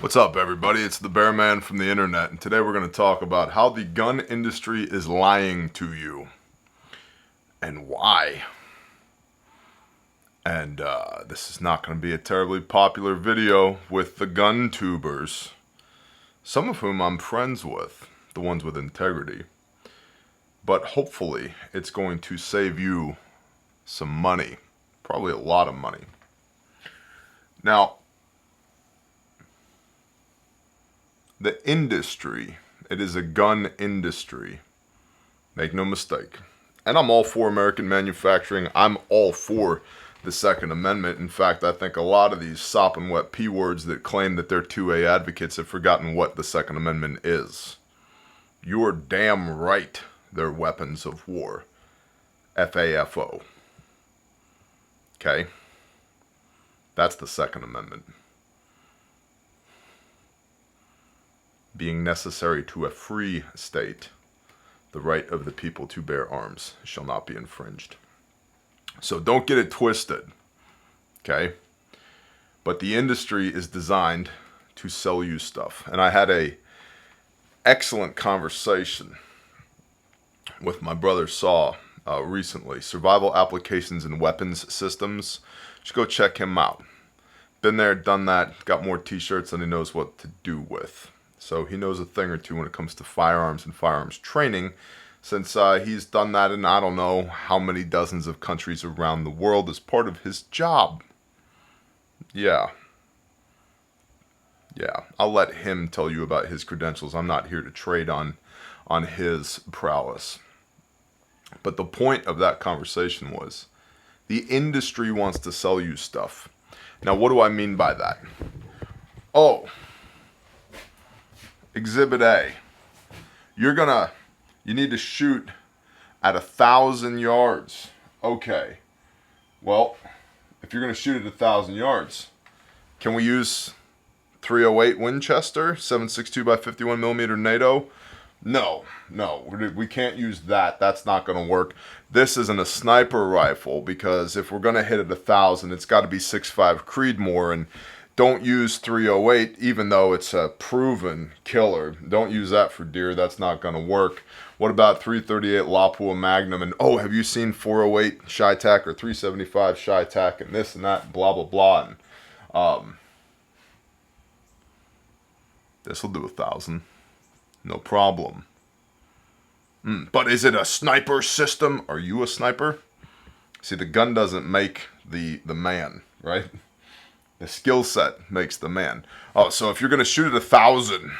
What's up, everybody? It's the Bear Man from the internet, and today we're going to talk about how the gun industry is lying to you and why. And this is not going to be a terribly popular video with the guntubers, some of whom I'm friends with, the ones with integrity. But hopefully it's going to save you some money, probably a lot of money. Now, the industry, it is a gun industry. Make no mistake. And I'm all for American manufacturing. I'm all for the Second Amendment. In fact, I think a lot of these sop and wet P words that claim that they're 2A advocates have forgotten what the Second Amendment is. You're damn right they're weapons of war. FAFO. Okay? That's the Second Amendment. Being necessary to a free state, the right of the people to bear arms shall not be infringed. So don't get it twisted, okay? But the industry is designed to sell you stuff. And I had a excellent conversation with my brother Saw recently. Survival Applications and Weapons Systems. You should go check him out. Been there, done that, got more t-shirts than he knows what to do with. So he knows a thing or two when it comes to firearms and firearms training, since he's done that in I don't know how many dozens of countries around the world as part of his job. Yeah, I'll let him tell you about his credentials. I'm not here to trade on his prowess. But the point of that conversation was, the industry wants to sell you stuff. Now, what do I mean by that? Oh, Exhibit A. You need to shoot at 1,000 yards. Okay. Well, if you're going to shoot at 1,000 yards, can we use 308 Winchester, 7.62 by 51 millimeter NATO? No, we can't use that. That's not going to work. This isn't a sniper rifle, because if we're going to hit at 1,000, it's got to be 6.5 Creedmoor, and don't use 308, even though it's a proven killer. Don't use that for deer. That's not going to work. What about 338 Lapua Magnum? And oh, have you seen 408 Shytac or 375 Shytac and this and that, blah, blah, blah. And this will do 1,000. No problem. But is it a sniper system? Are you a sniper? See, the gun doesn't make the man, right? The skill set makes the man. Oh, so if you're going to shoot at 1,000,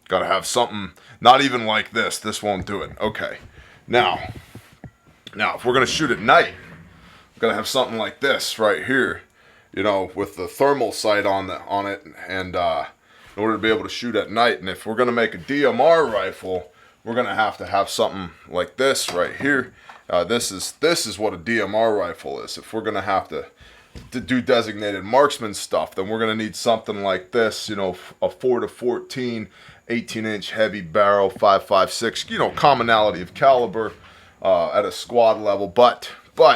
got to have something, not even like this. This won't do it. Okay. Now, if we're going to shoot at night, we're going to have something like this right here, you know, with the thermal sight on it, and in order to be able to shoot at night. And if we're going to make a DMR rifle, we're going to have something like this right here. This is what a DMR rifle is. If we're going to have to do designated marksman stuff, then we're going to need something like this, you know, a 4-14, 18-inch heavy barrel, 5.56, you know, commonality of caliber at a squad level. But,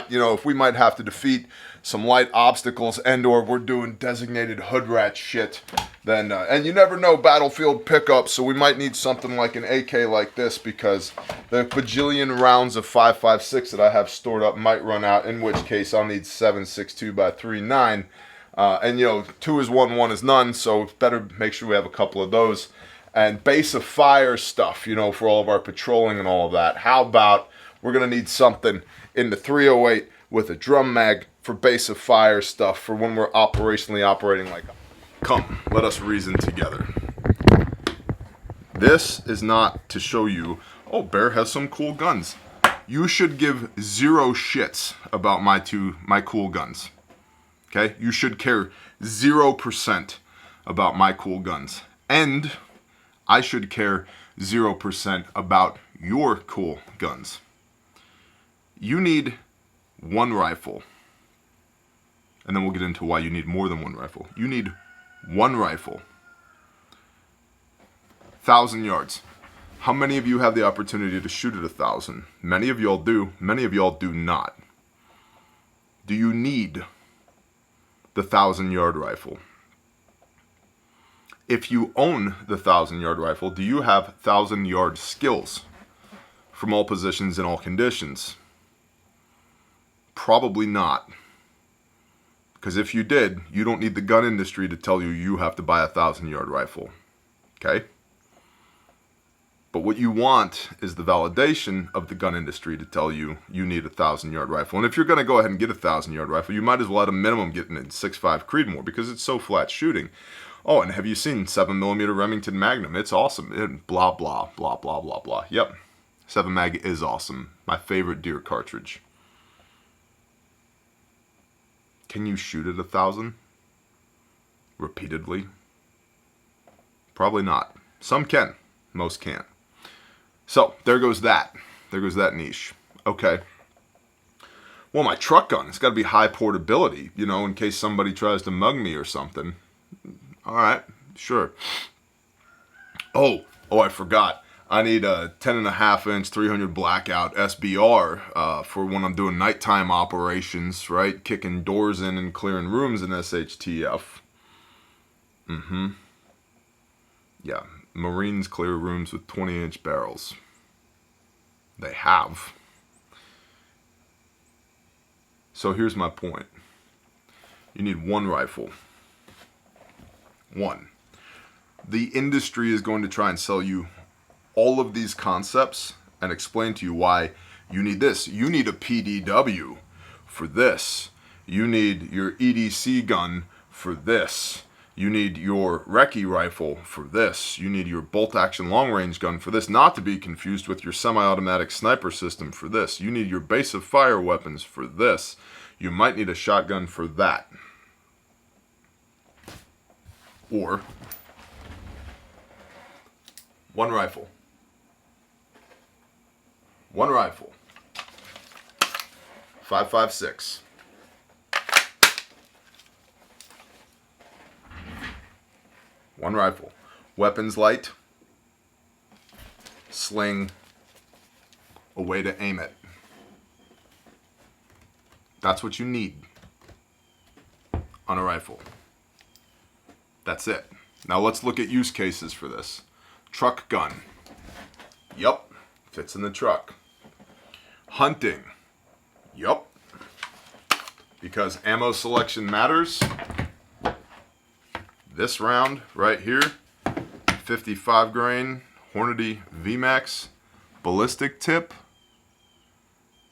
you know, if we might have to defeat some light obstacles and or we're doing designated hood rat shit, then, and you never know, battlefield pickup, so we might need something like an AK like this, because the bajillion rounds of 5.56 that I have stored up might run out, in which case I'll need 7.62 by 3.9, and you know, 2 is 1, 1 is none, so better make sure we have a couple of those. And base of fire stuff, you know, for all of our patrolling and all of that. How about we're going to need something in the 308 with a drum mag for base of fire stuff for when we're operationally operating like... Come, let us reason together. This is not to show you, oh, Bear has some cool guns. You should give 0 shits about my cool guns. Okay? You should care 0% about my cool guns. And I should care 0% about your cool guns. You need 1 rifle. And then we'll get into why you need more than 1 rifle. You need 1 rifle. 1,000 yards. How many of you have the opportunity to shoot at 1,000? Many of y'all do. Many of y'all do not. Do you need the 1,000-yard rifle? If you own the 1,000-yard rifle, do you have 1,000-yard skills from all positions in all conditions? Probably not. Because if you did, you don't need the gun industry to tell you you have to buy a 1,000-yard rifle. Okay? But what you want is the validation of the gun industry to tell you you need a 1,000-yard rifle. And if you're going to go ahead and get a 1,000-yard rifle, you might as well at a minimum get an 6.5 Creedmoor because it's so flat shooting. Oh, and have you seen 7mm Remington Magnum? It's awesome. Blah, blah, blah, blah, blah, blah. Yep. 7 Mag is awesome. My favorite deer cartridge. Can you shoot at 1,000? Repeatedly? Probably not. Some can. Most can't. So, there goes that. There goes that niche. Okay. Well, my truck gun, it's got to be high portability, you know, in case somebody tries to mug me or something. All right, sure. Oh, I forgot. I need a 10.5-inch 300 blackout SBR for when I'm doing nighttime operations, right? Kicking doors in and clearing rooms in SHTF. Yeah, Marines clear rooms with 20-inch barrels. They have. So here's my point. You need one rifle. One. The industry is going to try and sell you all of these concepts and explain to you why you need this. You need a PDW for this. You need your EDC gun for this. You need your recce rifle for this. You need your bolt action long range gun for this, not to be confused with your semi-automatic sniper system for this. You need your base of fire weapons for this. You might need a shotgun for that. Or one rifle. One rifle. 5.56. One rifle. Weapons light. Sling. A way to aim it. That's what you need on a rifle. That's it. Now let's look at use cases for this. Truck gun. Yup. Fits in the truck. Hunting. Yup. Because ammo selection matters. This round right here, 55 grain Hornady VMAX ballistic tip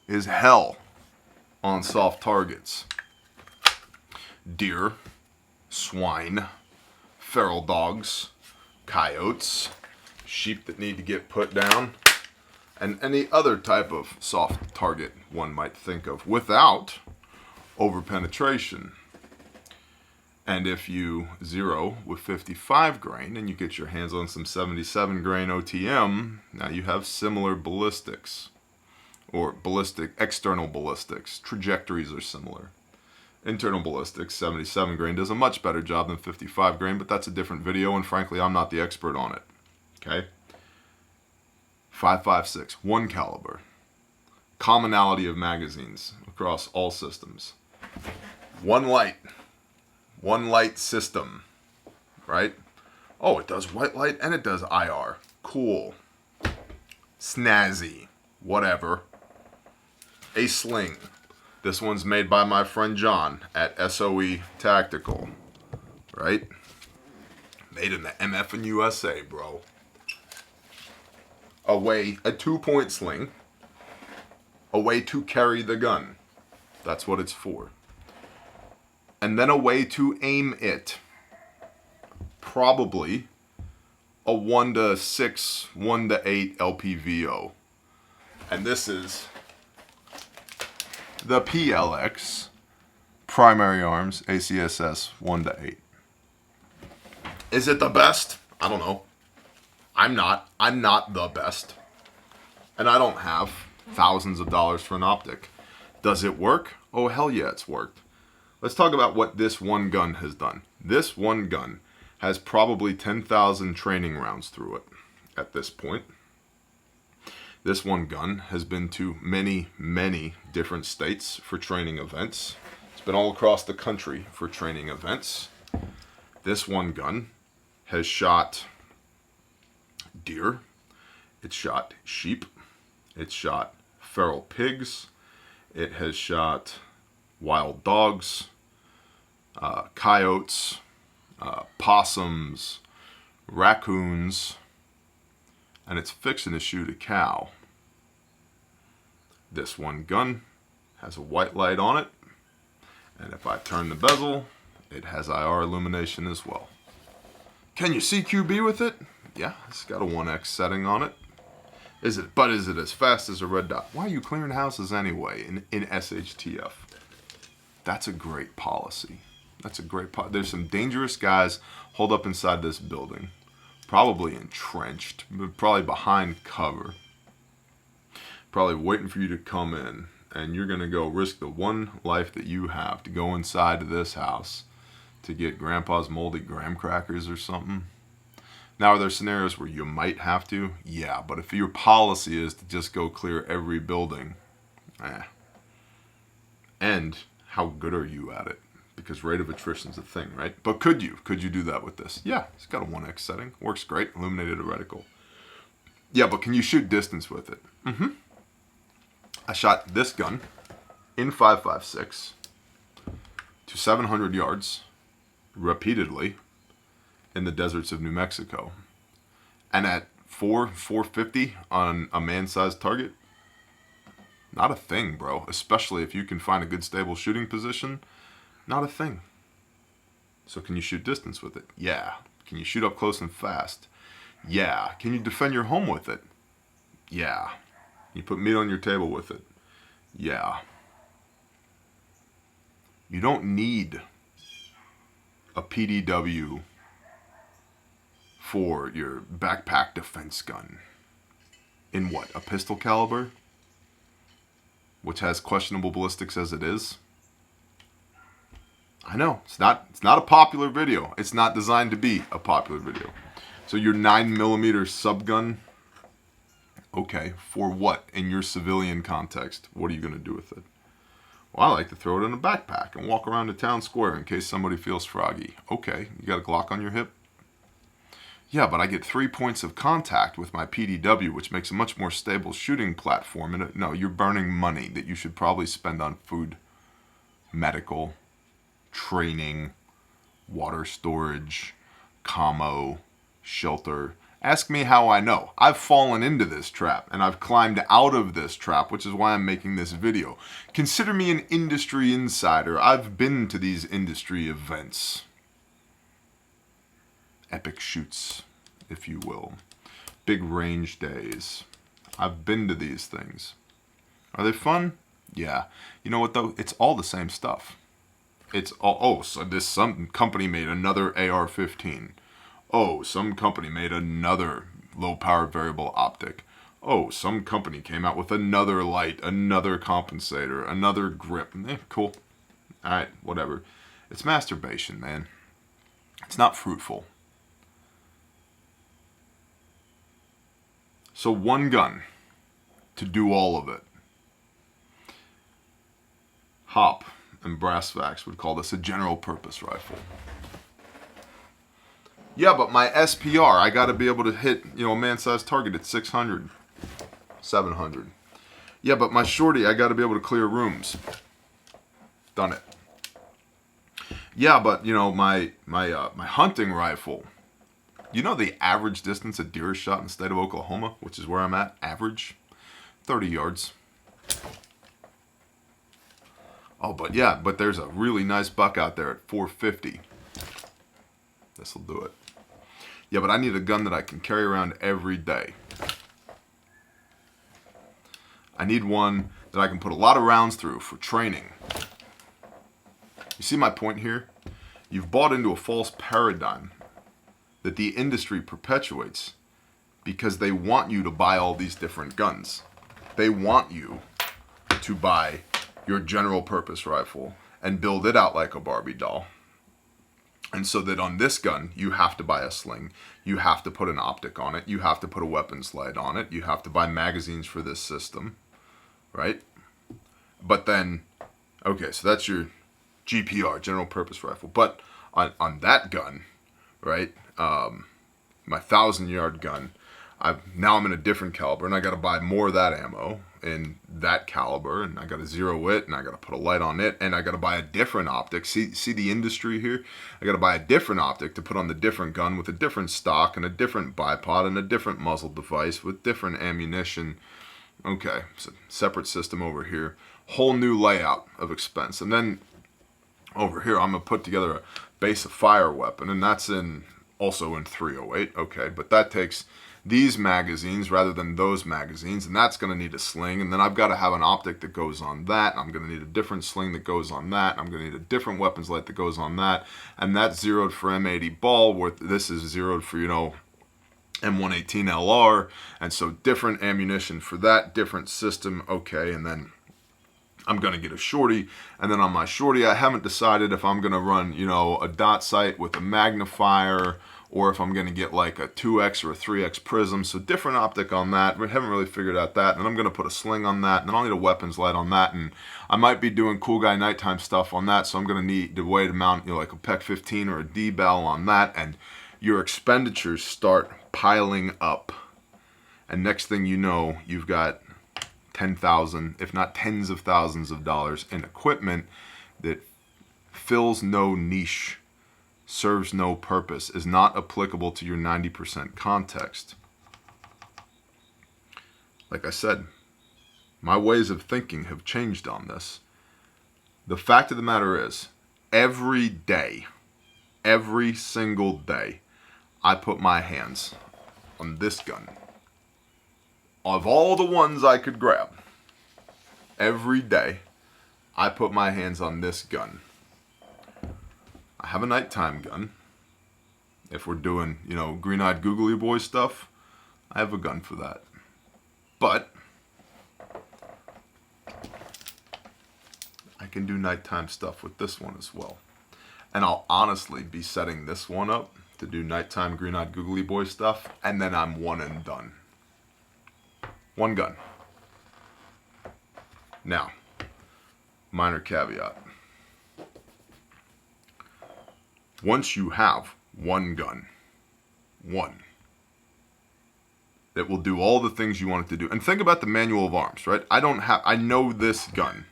is hell on soft targets. Deer, swine, feral dogs, coyotes, sheep that need to get put down, and any other type of soft target one might think of without overpenetration. And if you zero with 55 grain and you get your hands on some 77 grain OTM, now you have similar ballistics, or external ballistics. Trajectories are similar. Internal ballistics, 77 grain, does a much better job than 55 grain, but that's a different video, and frankly, I'm not the expert on it. Okay? 5.56, one caliber. Commonality of magazines across all systems. One light system, right? Oh, it does white light and it does IR. Cool. Snazzy. Whatever. A sling. This one's made by my friend John at SOE Tactical, right? Made in the MF and USA, bro. A 2-point sling. A way to carry the gun. That's what it's for. And then a way to aim it. Probably a 1-6, 1-8 LPVO. And this is the PLX Primary Arms ACSS 1-8. Is it the best? I don't know. I'm not the best. And I don't have thousands of dollars for an optic. Does it work? Oh, hell yeah, it's worked. Let's talk about what this one gun has done. This one gun has probably 10,000 training rounds through it at this point. This one gun has been to many, many different states for training events. It's been all across the country for training events. This one gun has shot deer, it's shot sheep, it's shot feral pigs, it has shot wild dogs, coyotes, possums, raccoons, and it's fixing to shoot a cow. This one gun has a white light on it, and if I turn the bezel, it has IR illumination as well. Can you see QB with it? Yeah, it's got a 1x setting on it. Is it as fast as a red dot? Why are you clearing houses anyway in SHTF? That's a great policy. That's a great policy. There's some dangerous guys holed up inside this building. Probably entrenched, probably behind cover. Probably waiting for you to come in. And you're going to go risk the one life that you have to go inside of this house to get Grandpa's moldy graham crackers or something. Now, are there scenarios where you might have to? Yeah, but if your policy is to just go clear every building, And how good are you at it? Because rate of attrition is a thing, right? But could you? Could you do that with this? Yeah, it's got a 1x setting. Works great. Illuminated reticle. Yeah, but can you shoot distance with it? I shot this gun in 5.56 to 700 yards repeatedly in the deserts of New Mexico. And at 450 on a man-sized target, not a thing, bro. Especially if you can find a good stable shooting position, not a thing. So can you shoot distance with it? Yeah. Can you shoot up close and fast? Yeah. Can you defend your home with it? Yeah. You put meat on your table with it? Yeah. You don't need a PDW for your backpack defense gun. In what? A pistol caliber? Which has questionable ballistics as it is? I know. It's not a popular video. It's not designed to be a popular video. So your 9mm subgun, okay, for what? In your civilian context, what are you going to do with it? Well, I like to throw it in a backpack and walk around the town square in case somebody feels froggy. Okay, you got a Glock on your hip? Yeah, but I get 3 points of contact with my PDW, which makes a much more stable shooting platform. And no, you're burning money that you should probably spend on food, medical, training, water storage, commo, shelter. Ask me how I know. I've fallen into this trap, and I've climbed out of this trap, which is why I'm making this video. Consider me an industry insider. I've been to these industry events. Epic shoots, if you will. Big range days. I've been to these things. Are they fun? Yeah. You know what, though? It's all the same stuff. It's all, so some company made another AR-15. Oh, some company made another low-power variable optic. Oh, some company came out with another light, another compensator, another grip. Cool. All right, whatever. It's masturbation, man. It's not fruitful. So one gun to do all of it. Hop and Brassfax would call this a general purpose rifle. Yeah, but my SPR, I got to be able to hit, a man-sized target at 600, 700. Yeah, but my shorty, I got to be able to clear rooms. Done it. Yeah, but my hunting rifle. The average distance a deer is shot in the state of Oklahoma, which is where I'm at, average, 30 yards. Oh, but there's a really nice buck out there at 450. This'll do it. Yeah, but I need a gun that I can carry around every day. I need one that I can put a lot of rounds through for training. You see my point here? You've bought into a false paradigm that the industry perpetuates because they want you to buy all these different guns. They want you to buy your general purpose rifle and build it out like a Barbie doll. And so that on this gun, you have to buy a sling, you have to put an optic on it, you have to put a weapons light on it, you have to buy magazines for this system, right? But then, okay, so that's your GPR, general purpose rifle. But on that gun, right? My 1,000-yard gun. Now I'm in a different caliber, and I got to buy more of that ammo in that caliber, and I got to zero it, and I got to put a light on it, and I got to buy a different optic. See the industry here? I got to buy a different optic to put on the different gun with a different stock and a different bipod and a different muzzle device with different ammunition. Okay, so separate system over here. Whole new layout of expense. And then over here, I'm going to put together a base of fire weapon, and that's also in 308. Okay, but that takes these magazines rather than those magazines, and that's going to need a sling, and then I've got to have an optic that goes on that, and I'm going to need a different sling that goes on that, and I'm going to need a different weapons light that goes on that, and that's zeroed for M80 ball, where this is zeroed for, M118 LR, and so different ammunition for that, different system. Okay, and then I'm going to get a shorty, and then on my shorty, I haven't decided if I'm going to run, a dot sight with a magnifier, or if I'm going to get like a 2x or a 3x prism. So different optic on that. We haven't really figured out that. And I'm going to put a sling on that, and then I'll need a weapons light on that, and I might be doing cool guy nighttime stuff on that, so I'm going to need the way to mount, like a PEC 15 or a D-bell on that, and your expenditures start piling up. And next thing you know, you've got 10,000, if not tens of thousands of dollars in equipment that fills no niche, serves no purpose, is not applicable to your 90% context. Like I said, my ways of thinking have changed on this. The fact of the matter is, every day, every single day, I put my hands on this gun. Of all the ones I could grab, every day, I put my hands on this gun. I have a nighttime gun. If we're doing, green-eyed googly boy stuff, I have a gun for that. But I can do nighttime stuff with this one as well. And I'll honestly be setting this one up to do nighttime green-eyed googly boy stuff, and then I'm one and done. One gun. Now, minor caveat. Once you have one gun, that will do all the things you want it to do. And think about the manual of arms, right? I know this gun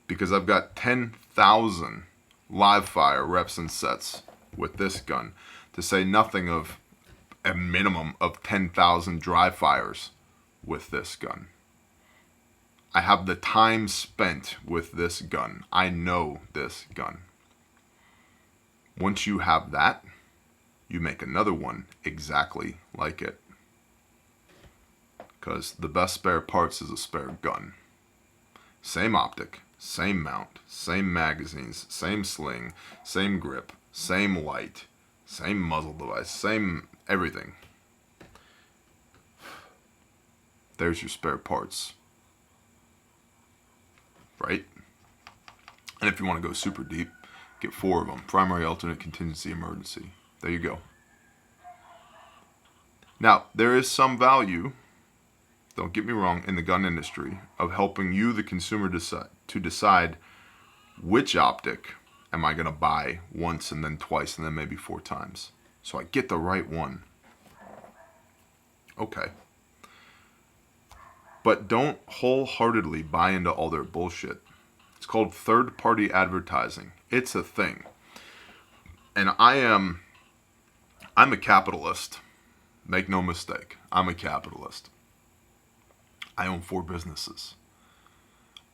because I've got 10,000 live fire reps and sets with this gun, to say nothing of a minimum of 10,000 dry fires with this gun. I have the time spent with this gun. I know this gun. Once you have that, you make another one exactly like it. Because the best spare parts is a spare gun. Same optic, same mount, same magazines, same sling, same grip, same light, same muzzle device, same everything. There's your spare parts. Right? And if you want to go super deep, get 4 of them. Primary, alternate, contingency, emergency. There you go. Now, there is some value, don't get me wrong, in the gun industry of helping you, the consumer, decide which optic am I going to buy once and then twice and then maybe 4 times. So I get the right one. Okay. But don't wholeheartedly buy into all their bullshit. It's called third-party advertising. It's a thing. And I'm a capitalist. Make no mistake. I'm a capitalist. I own 4 businesses.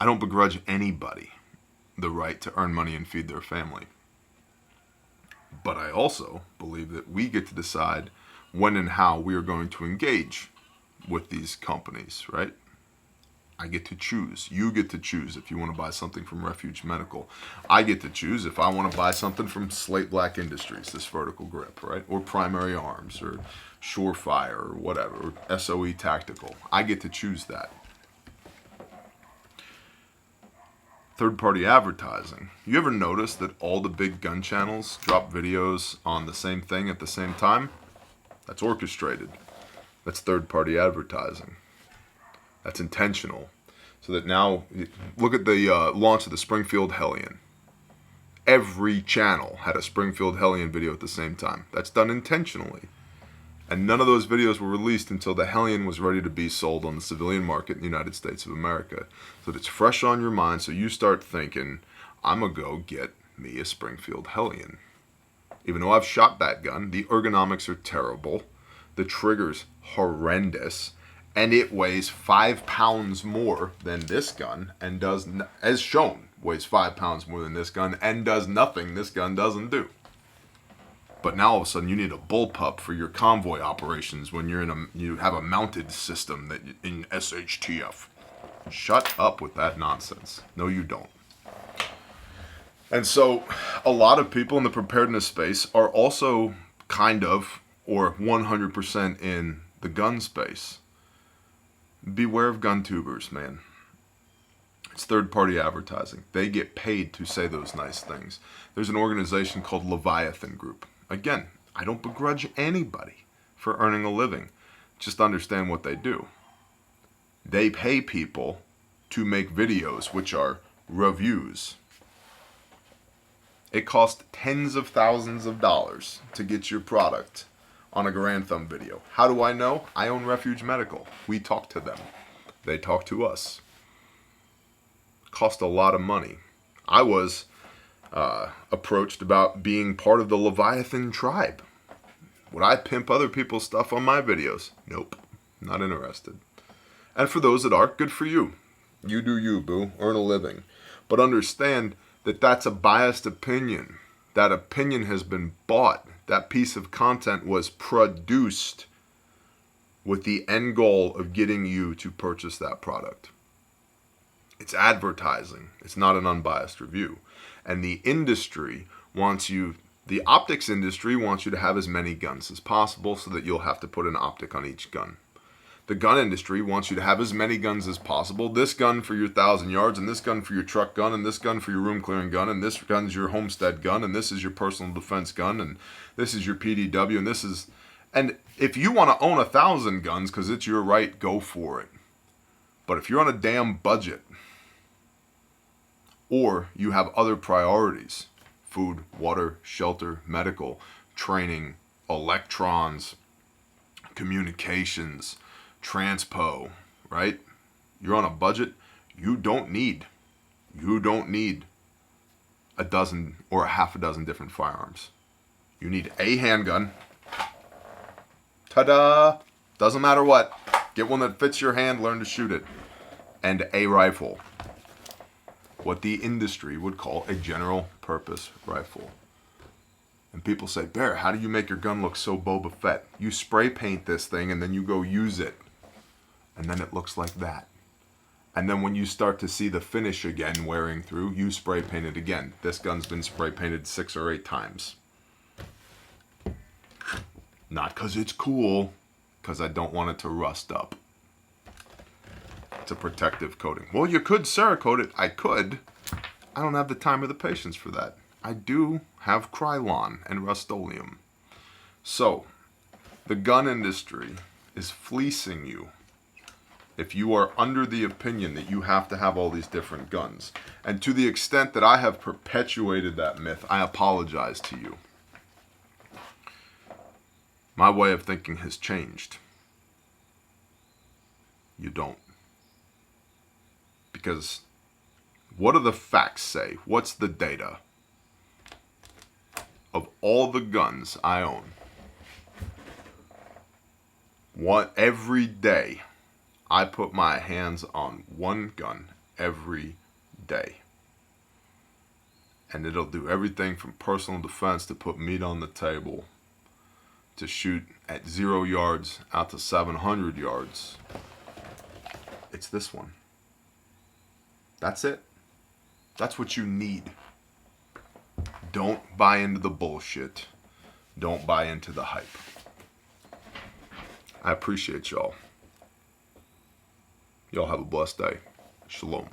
I don't begrudge anybody the right to earn money and feed their family. But I also believe that we get to decide when and how we are going to engage with these companies, right? I get to choose. You get to choose if you want to buy something from Refuge Medical. I get to choose if I want to buy something from Slate Black Industries, this vertical grip, right? Or Primary Arms, or Surefire, or whatever, or SOE Tactical. I get to choose that. Third-party advertising. You ever notice that all the big gun channels drop videos on the same thing at the same time? That's orchestrated. That's third-party advertising. That's intentional. So that now, look at the launch of the Springfield Hellion. Every channel had a Springfield Hellion video at the same time. That's done intentionally. And none of those videos were released until the Hellion was ready to be sold on the civilian market in the United States of America. So that it's fresh on your mind, so you start thinking, I'm going to go get me a Springfield Hellion. Even though I've shot that gun, the ergonomics are terrible, the trigger's horrendous, and it weighs 5 pounds more than this gun, and does, as shown, weighs 5 pounds more than this gun, and does nothing this gun doesn't do. But now all of a sudden you need a bullpup for your convoy operations when you have a mounted system that in SHTF. Shut up with that nonsense. No, you don't. And so a lot of people in the preparedness space are also kind of, or 100% in the gun space. Beware of guntubers, man. It's third-party advertising. They get paid to say those nice things. There's an organization called Leviathan Group. Again, I don't begrudge anybody for earning a living. Just understand what they do. They pay people to make videos, which are reviews. It costs tens of thousands of dollars to get your product on a Grand Thumb video. How do I know? I own Refuge Medical. We talk to them. They talk to us. Cost a lot of money. I was approached about being part of the Leviathan tribe. Would I pimp other people's stuff on my videos? Nope. Not interested. And for those that are, good for you. You do you, boo. Earn a living. But understand that that's a biased opinion. That opinion has been bought. That piece of content was produced with the end goal of getting you to purchase that product. It's advertising. It's not an unbiased review. And the industry wants you, the optics industry wants you to have as many guns as possible so that you'll have to put an optic on each gun. The gun industry wants you to have as many guns as possible. This gun for your 1,000 yards, and this gun for your truck gun, and this gun for your room clearing gun, and this gun's your homestead gun, and this is your personal defense gun, and this is your PDW, and this is... And if you want to own 1,000 guns because it's your right, go for it. But if you're on a damn budget, or you have other priorities, food, water, shelter, medical, training, electrons, communications, transpo, right? You're on a budget, you don't need a dozen or a half a dozen different firearms. You need a handgun. Ta-da! Doesn't matter what. Get one that fits your hand, learn to shoot it. And a rifle. What the industry would call a general purpose rifle. And people say, Bear, how do you make your gun look so Boba Fett? You spray paint this thing and then you go use it. And then it looks like that. And then when you start to see the finish again wearing through, you spray paint it again. This gun's been spray painted 6 or 8 times. Not because it's cool, because I don't want it to rust up. It's a protective coating. Well, you could Cerakote it. I could. I don't have the time or the patience for that. I do have Krylon and Rust-Oleum. So, the gun industry is fleecing you if you are under the opinion that you have to have all these different guns. And to the extent that I have perpetuated that myth, I apologize to you. My way of thinking has changed. You don't. Because what do the facts say? What's the data? Of all the guns I own, every day I put my hands on one gun every day. And it'll do everything from personal defense to put meat on the table, to shoot at 0 yards out to 700 yards. It's this one. That's it. That's what you need. Don't buy into the bullshit. Don't buy into the hype. I appreciate y'all. Y'all have a blessed day. Shalom.